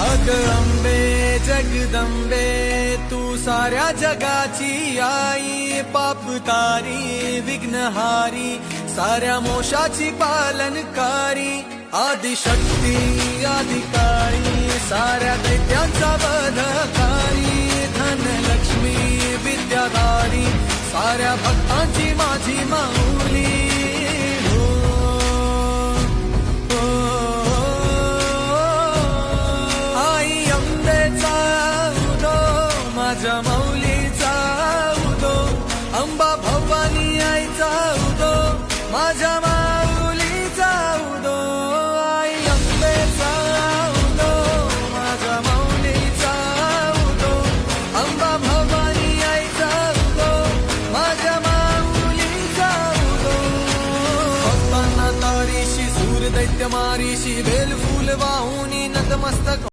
अग अंबे जगदंबे तू साऱ्या जगाची आई, पाप तारी विघ्नहारी साऱ्या मोशाची पालनकारी, आदिशक्ती आदिकाळी साऱ्या दैत्यांचा वधकारी, धनलक्ष्मी विद्याधारी साऱ्या भक्तांची माझी माऊली. माझ्या माऊलीचा उदो, अंबा भवानी आईचा उदो, माझ्या माऊलीचा उदो, आई अंबेचा उदो, माझ्या माऊलीचा उदो, अंबा भवानी आईचा उदो, माझ्या माऊलीचा उदो. भक्तांना तारीशी सूर दैत्य मारीशी, बेल फूल वाहुनी नतमस्तक